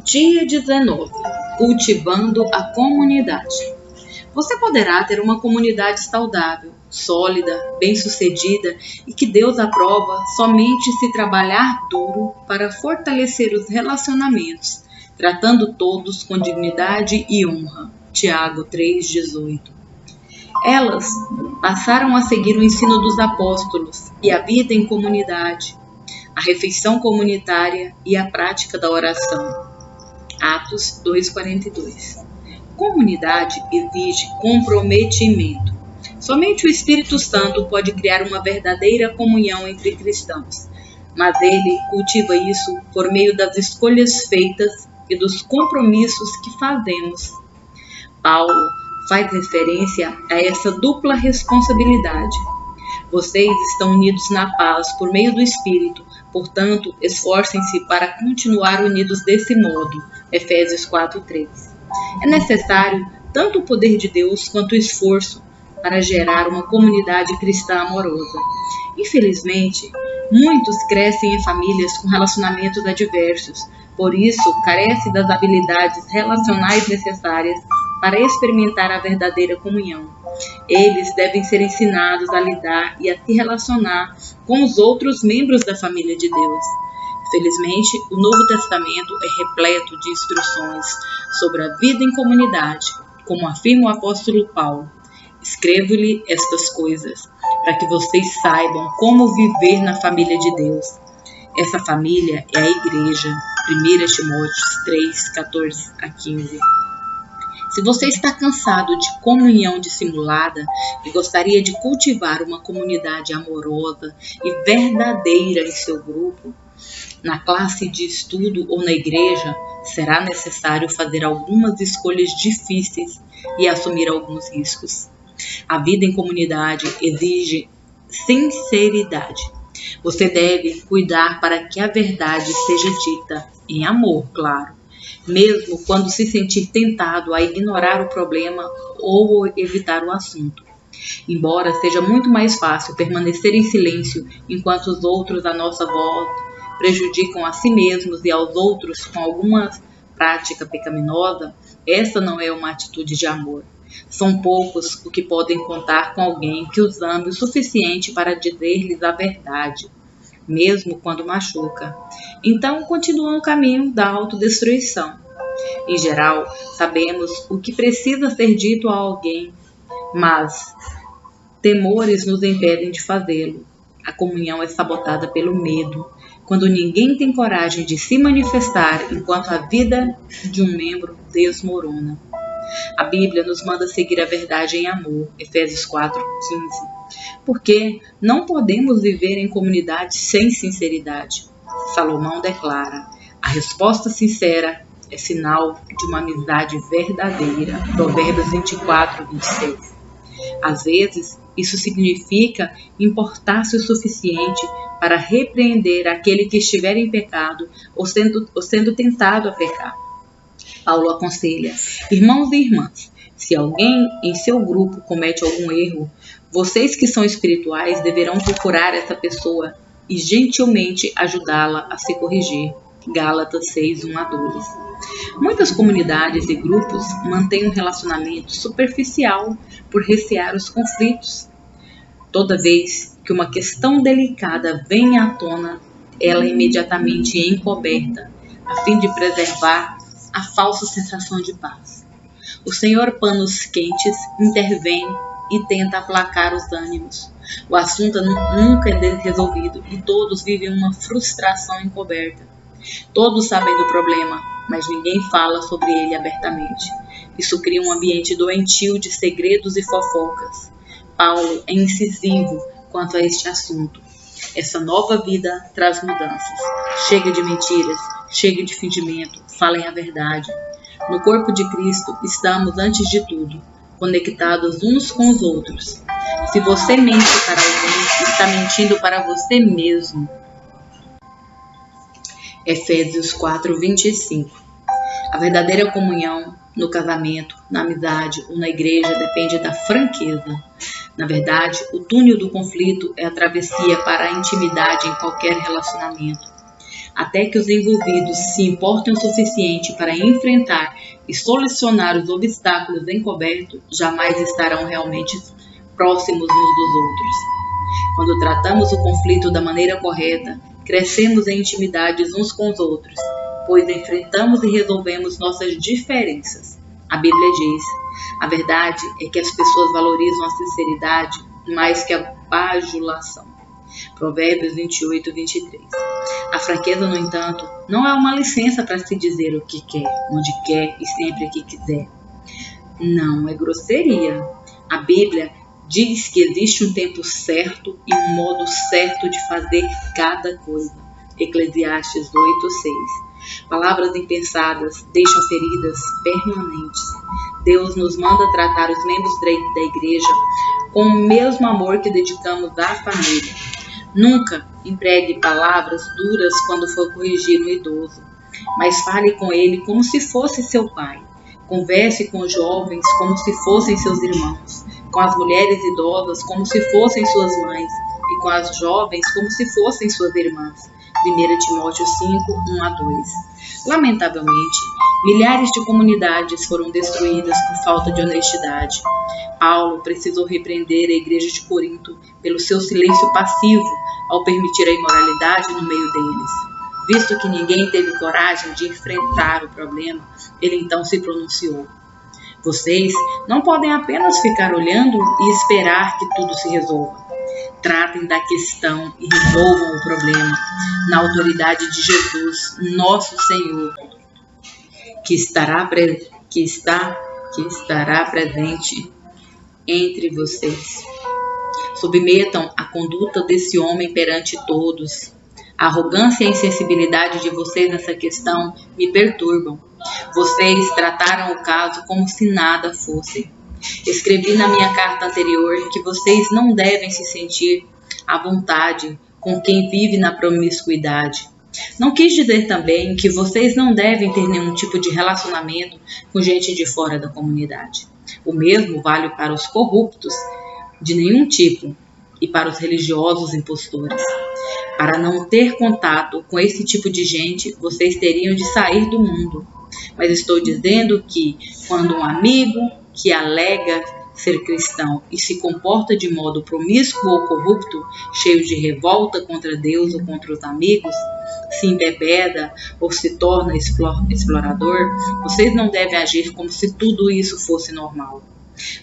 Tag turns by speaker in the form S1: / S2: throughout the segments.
S1: Dia 19. Cultivando a comunidade. Você poderá ter uma comunidade saudável, sólida, bem-sucedida e que Deus aprova somente se trabalhar duro para fortalecer os relacionamentos, tratando todos com dignidade e honra. Tiago 3,18. Elas passaram a seguir o ensino dos apóstolos e a vida em comunidade, a refeição comunitária e a prática da oração. Atos 2,42. Comunidade exige comprometimento. Somente o Espírito Santo pode criar uma verdadeira comunhão entre cristãos, mas ele cultiva isso por meio das escolhas feitas e dos compromissos que fazemos. Paulo faz referência a essa dupla responsabilidade. Vocês estão unidos na paz por meio do Espírito, portanto, esforcem-se para continuar unidos desse modo. Efésios 4:3. É necessário tanto o poder de Deus quanto o esforço para gerar uma comunidade cristã amorosa. Infelizmente, muitos crescem em famílias com relacionamentos adversos, por isso carecem das habilidades relacionais necessárias para experimentar a verdadeira comunhão. Eles devem ser ensinados a lidar e a se relacionar com os outros membros da família de Deus. Felizmente, o Novo Testamento é repleto de instruções sobre a vida em comunidade, como afirma o apóstolo Paulo. Escrevo-lhe estas coisas, para que vocês saibam como viver na família de Deus. Essa família é a igreja. 1 Timóteo 3:14-15. Se você está cansado de comunhão dissimulada e gostaria de cultivar uma comunidade amorosa e verdadeira em seu grupo, na classe de estudo ou na igreja, será necessário fazer algumas escolhas difíceis e assumir alguns riscos. A vida em comunidade exige sinceridade. Você deve cuidar para que a verdade seja dita, em amor, claro, mesmo quando se sentir tentado a ignorar o problema ou evitar o assunto. Embora seja muito mais fácil permanecer em silêncio enquanto os outros à nossa volta prejudicam a si mesmos e aos outros com alguma prática pecaminosa, essa não é uma atitude de amor. São poucos os que podem contar com alguém que os ame o suficiente para dizer-lhes a verdade, mesmo quando machuca. Então, continuam o caminho da autodestruição. Em geral, sabemos o que precisa ser dito a alguém, mas temores nos impedem de fazê-lo. A comunhão é sabotada pelo medo, quando ninguém tem coragem de se manifestar enquanto a vida de um membro desmorona. A Bíblia nos manda seguir a verdade em amor, Efésios 4:15. Porque não podemos viver em comunidade sem sinceridade. Salomão declara: a resposta sincera é sinal de uma amizade verdadeira. Provérbios 24:26. Às vezes, isso significa importar-se o suficiente para repreender aquele que estiver em pecado ou sendo tentado a pecar. Paulo aconselha: irmãos e irmãs, se alguém em seu grupo comete algum erro, vocês que são espirituais deverão procurar essa pessoa e gentilmente ajudá-la a se corrigir. Gálatas 6:1-2. Muitas comunidades e grupos mantêm um relacionamento superficial por recear os conflitos. Toda vez que uma questão delicada vem à tona, ela é imediatamente encoberta, a fim de preservar a falsa sensação de paz. O Senhor Panos Quentes intervém e tenta aplacar os ânimos. O assunto nunca é resolvido e todos vivem uma frustração encoberta. Todos sabem do problema, mas ninguém fala sobre ele abertamente. Isso cria um ambiente doentio de segredos e fofocas. Paulo é incisivo quanto a este assunto. Essa nova vida traz mudanças. Chega de mentiras, chega de fingimento, falem a verdade. No corpo de Cristo estamos, antes de tudo, conectados uns com os outros. Se você mente para alguém, está mentindo para você mesmo. Efésios 4:25. A verdadeira comunhão no casamento, na amizade ou na igreja depende da franqueza. Na verdade, o túnel do conflito é a travessia para a intimidade em qualquer relacionamento. até que os envolvidos se importem o suficiente para enfrentar e solucionar os obstáculos encobertos, jamais estarão realmente próximos uns dos outros. Quando tratamos o conflito da maneira correta, crescemos em intimidades uns com os outros, pois enfrentamos e resolvemos nossas diferenças. A Bíblia diz: a verdade é que as pessoas valorizam a sinceridade mais que a bajulação. Provérbios 28, 23. A fraqueza, no entanto, não é uma licença para se dizer o que quer, onde quer e sempre que quiser. Não é grosseria. A Bíblia diz que existe um tempo certo e um modo certo de fazer cada coisa. Eclesiastes 8, 6. Palavras impensadas deixam feridas permanentes. Deus nos manda tratar os membros da igreja com o mesmo amor que dedicamos à família. Nunca empregue palavras duras quando for corrigir um idoso, mas fale com ele como se fosse seu pai. Converse com os jovens como se fossem seus irmãos, com as mulheres idosas como se fossem suas mães e com as jovens como se fossem suas irmãs. 1 Timóteo 5, 1 a 2. Lamentavelmente, milhares de comunidades foram destruídas por falta de honestidade. Paulo precisou repreender a igreja de Corinto pelo seu silêncio passivo ao permitir a imoralidade no meio deles. Visto que ninguém teve coragem de enfrentar o problema, ele então se pronunciou: vocês não podem apenas ficar olhando e esperar que tudo se resolva. Tratem da questão e resolvam o problema na autoridade de Jesus, nosso Senhor, que estará presente entre vocês. Submetam a conduta desse homem perante todos. A arrogância e a insensibilidade de vocês nessa questão me perturbam. Vocês trataram o caso como se nada fosse. Escrevi na minha carta anterior que vocês não devem se sentir à vontade com quem vive na promiscuidade. Não quis dizer também que vocês não devem ter nenhum tipo de relacionamento com gente de fora da comunidade. O mesmo vale para os corruptos de nenhum tipo e para os religiosos impostores. Para não ter contato com esse tipo de gente, vocês teriam de sair do mundo. Mas estou dizendo que, quando um amigo que alega ser cristão e se comporta de modo promíscuo ou corrupto, cheio de revolta contra Deus ou contra os amigos, se embebeda ou se torna explorador, vocês não devem agir como se tudo isso fosse normal.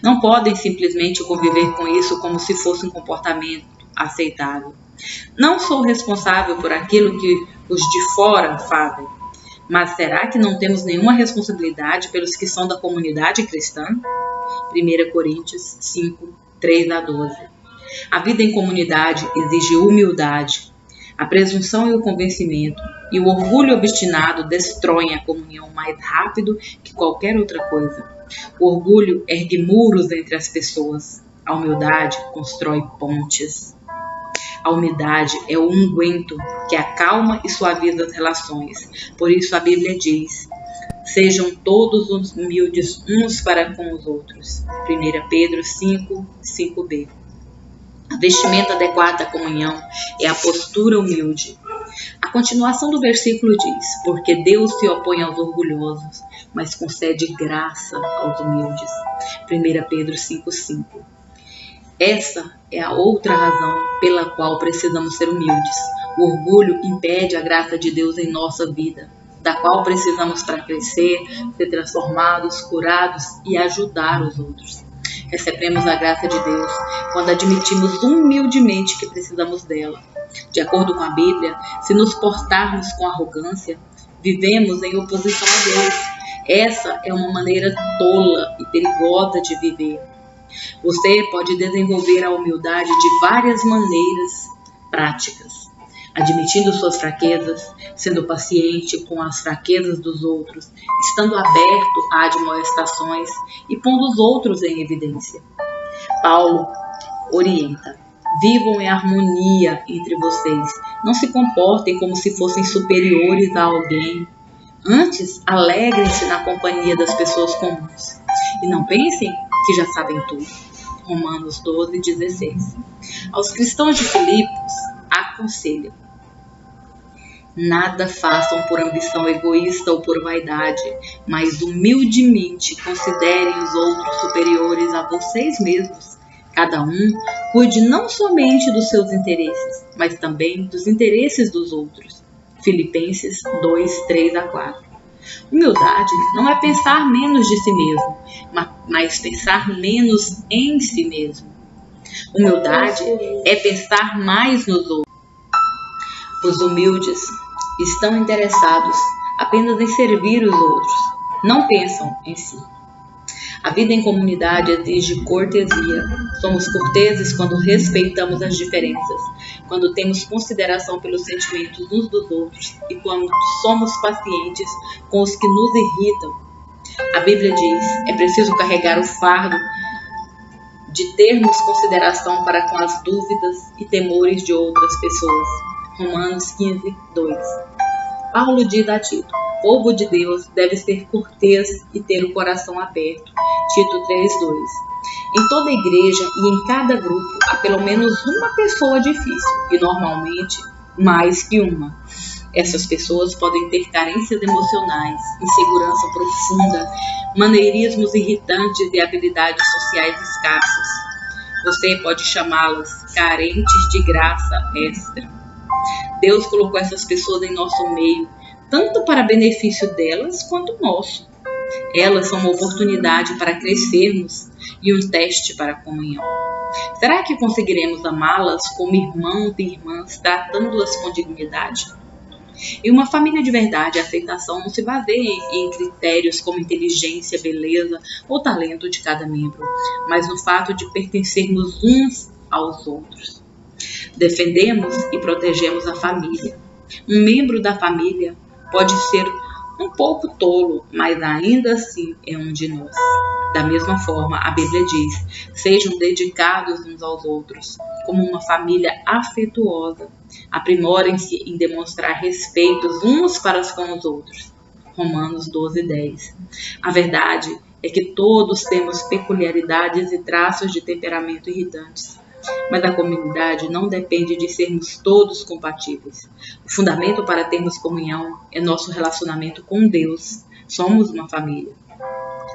S1: Não podem simplesmente conviver com isso como se fosse um comportamento aceitável. Não sou responsável por aquilo que os de fora fazem, mas será que não temos nenhuma responsabilidade pelos que são da comunidade cristã? 1 Coríntios 5, 3 a 12. A vida em comunidade exige humildade. A presunção e o convencimento e o orgulho obstinado destroem a comunhão mais rápido que qualquer outra coisa. O orgulho ergue muros entre as pessoas. A humildade constrói pontes. A humildade é o unguento que acalma e suaviza as relações. Por isso a Bíblia diz: sejam todos humildes uns para com os outros. 1 Pedro 5, 5b. A vestimenta adequada à comunhão é a postura humilde. A continuação do versículo diz: porque Deus se opõe aos orgulhosos, mas concede graça aos humildes. 1 Pedro 5,5. Essa é a outra razão pela qual precisamos ser humildes. O orgulho impede a graça de Deus em nossa vida, da qual precisamos para crescer, ser transformados, curados e ajudar os outros. Recebemos a graça de Deus quando admitimos humildemente que precisamos dela. De acordo com a Bíblia, se nos portarmos com arrogância, vivemos em oposição a Deus. Essa é uma maneira tola e perigosa de viver. Você pode desenvolver a humildade de várias maneiras práticas, admitindo suas fraquezas, sendo paciente com as fraquezas dos outros, estando aberto a admoestações e pondo os outros em evidência. Paulo orienta: vivam em harmonia entre vocês, não se comportem como se fossem superiores a alguém. Antes, alegrem-se na companhia das pessoas comuns e não pensem que já sabem tudo. Romanos 12, 16. Aos cristãos de Filipos, aconselho: Nada façam por ambição egoísta ou por vaidade, mas humildemente considerem os outros superiores a vocês mesmos. Cada um cuide não somente dos seus interesses, mas também dos interesses dos outros. Filipenses 2, 3 a 4. Humildade não é pensar menos de si mesmo, mas pensar menos em si mesmo. Humildade é pensar mais nos outros. Os humildes estão interessados apenas em servir os outros, não pensam em si. A vida em comunidade exige cortesia. Somos corteses quando respeitamos as diferenças, quando temos consideração pelos sentimentos uns dos outros e quando somos pacientes com os que nos irritam. A Bíblia diz: é preciso carregar o fardo de termos consideração para com as dúvidas e temores de outras pessoas. Romanos 15, 2. Paulo diz a Tito: o povo de Deus deve ser cortês e ter o coração aberto. Tito 3, 2. Em toda igreja e em cada grupo há pelo menos uma pessoa difícil, e normalmente mais que uma. Essas pessoas podem ter carências emocionais, insegurança profunda, maneirismos irritantes e habilidades sociais escassas. Você pode chamá-las carentes de graça extra. Deus colocou essas pessoas em nosso meio, tanto para benefício delas quanto nosso. Elas são uma oportunidade para crescermos e um teste para a comunhão. Será que conseguiremos amá-las como irmãos e irmãs, tratando-as com dignidade? Em uma família de verdade, a aceitação não se baseia em critérios como inteligência, beleza ou talento de cada membro, mas no fato de pertencermos uns aos outros. Defendemos e protegemos a família. Um membro da família pode ser um pouco tolo, mas ainda assim é um de nós. Da mesma forma, a Bíblia diz: sejam dedicados uns aos outros, como uma família afetuosa. Aprimorem-se em demonstrar respeito uns para com os outros. Romanos 12, 10. A verdade é que todos temos peculiaridades e traços de temperamento irritantes. Mas a comunidade não depende de sermos todos compatíveis. O fundamento para termos comunhão é nosso relacionamento com Deus. Somos uma família.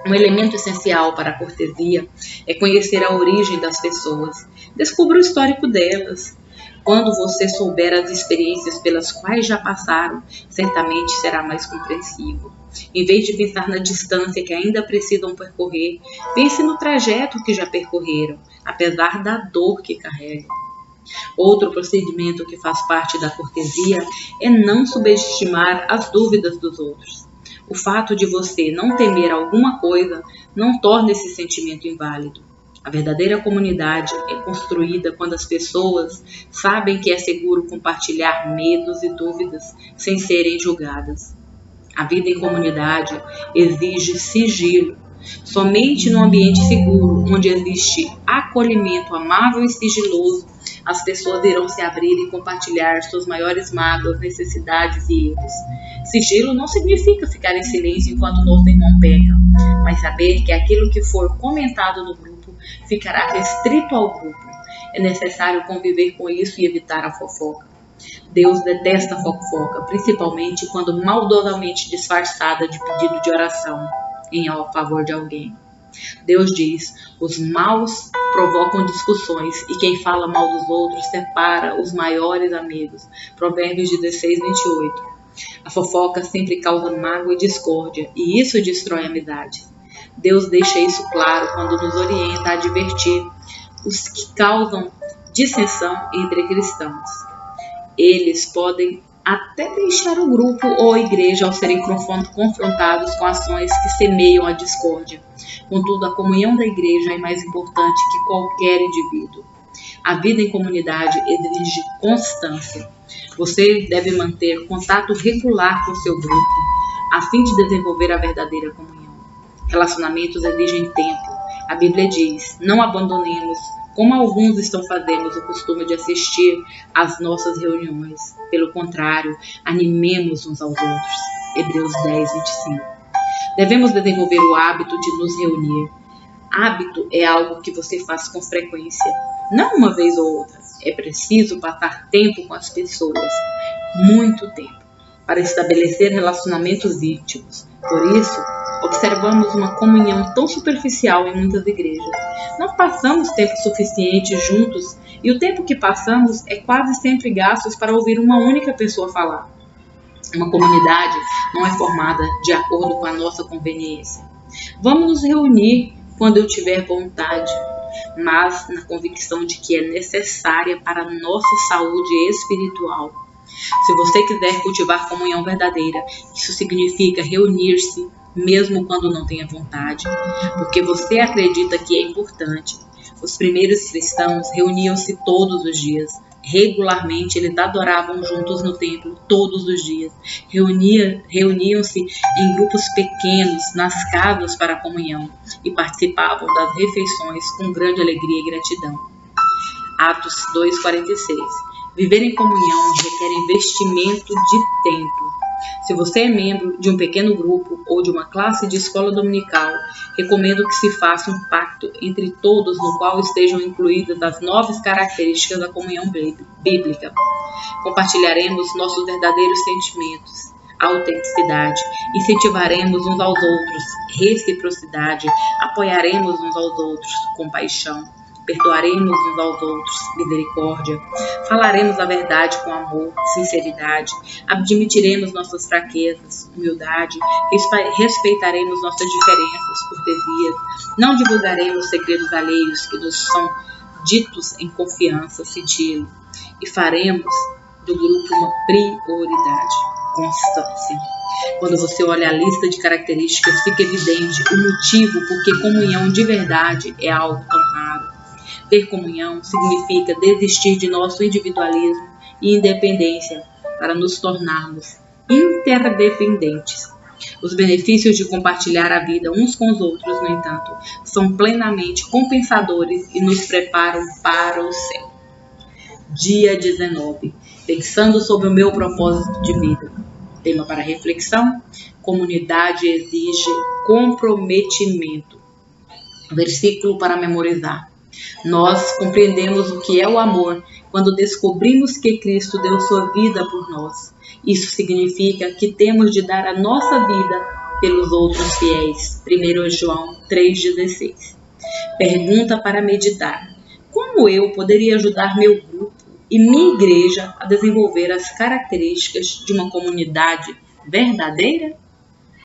S1: Um elemento essencial para a cortesia é conhecer a origem das pessoas. Descubra o histórico delas. Quando você souber as experiências pelas quais já passaram, certamente será mais compreensivo. Em vez de pensar na distância que ainda precisam percorrer, pense no trajeto que já percorreram, apesar da dor que carregam. Outro procedimento que faz parte da cortesia é não subestimar as dúvidas dos outros. O fato de você não temer alguma coisa não torna esse sentimento inválido. A verdadeira comunidade é construída quando as pessoas sabem que é seguro compartilhar medos e dúvidas sem serem julgadas. A vida em comunidade exige sigilo. Somente num ambiente seguro, onde existe acolhimento amável e sigiloso, as pessoas irão se abrir e compartilhar suas maiores mágoas, necessidades e erros. Sigilo não significa ficar em silêncio enquanto nosso irmão peca, mas saber que aquilo que for comentado no grupo ficará restrito ao grupo. É necessário conviver com isso e evitar a fofoca. Deus detesta a fofoca, principalmente quando maldosamente disfarçada de pedido de oração em favor de alguém. Deus diz: os maus provocam discussões e quem fala mal dos outros separa os maiores amigos. Provérbios 16, 28. A fofoca sempre causa mágoa e discórdia, e isso destrói a amizade. Deus deixa isso claro quando nos orienta a advertir os que causam dissensão entre cristãos. Eles podem até deixar o grupo ou a igreja ao serem confrontados com ações que semeiam a discórdia. Contudo, a comunhão da igreja é mais importante que qualquer indivíduo. A vida em comunidade exige constância. Você deve manter contato regular com seu grupo, a fim de desenvolver a verdadeira comunhão. Relacionamentos exigem tempo. A Bíblia diz: não abandonemos, como alguns estão fazendo o costume de assistir às nossas reuniões. Pelo contrário, animemos uns aos outros. Hebreus 10, 25. Devemos desenvolver o hábito de nos reunir. Hábito é algo que você faz com frequência, não uma vez ou outra. É preciso passar tempo com as pessoas, muito tempo. para estabelecer relacionamentos íntimos. Por isso, observamos uma comunhão tão superficial em muitas igrejas. Não passamos tempo suficiente juntos e o tempo que passamos é quase sempre gasto para ouvir uma única pessoa falar. Uma comunidade não é formada de acordo com a nossa conveniência. Vamos nos reunir quando eu tiver vontade, mas na convicção de que é necessária para a nossa saúde espiritual. Se você quiser cultivar comunhão verdadeira, isso significa reunir-se mesmo quando não tenha vontade, porque você acredita que é importante. Os primeiros cristãos reuniam-se todos os dias. Regularmente, eles adoravam juntos no templo todos os dias. Reuniam-se em grupos pequenos nas casas para a comunhão e participavam das refeições com grande alegria e gratidão. Atos 2:46. Viver em comunhão requer investimento de tempo. Se você é membro de um pequeno grupo ou de uma classe de escola dominical, recomendo que se faça um pacto entre todos no qual estejam incluídas as 9 características da comunhão bíblica. Compartilharemos nossos verdadeiros sentimentos, autenticidade, incentivaremos uns aos outros, reciprocidade, apoiaremos uns aos outros, compaixão, perdoaremos uns aos outros, misericórdia, falaremos a verdade com amor, sinceridade, admitiremos nossas fraquezas, humildade, respeitaremos nossas diferenças, cortesias, não divulgaremos segredos alheios que nos são ditos em confiança, sigilo, e faremos do grupo uma prioridade, constância. Quando você olha a lista de características, fica evidente o motivo por que comunhão de verdade é algo tão raro. Ter comunhão significa desistir de nosso individualismo e independência para nos tornarmos interdependentes. Os benefícios de compartilhar a vida uns com os outros, no entanto, são plenamente compensadores e nos preparam para o céu. Dia 19. Pensando sobre o meu propósito de vida. Tema para reflexão: comunidade exige comprometimento. Versículo para memorizar. Nós compreendemos o que é o amor quando descobrimos que Cristo deu sua vida por nós. Isso significa que temos de dar a nossa vida pelos outros fiéis. 1 João 3,16. Pergunta para meditar: como eu poderia ajudar meu grupo e minha igreja a desenvolver as características de uma comunidade verdadeira?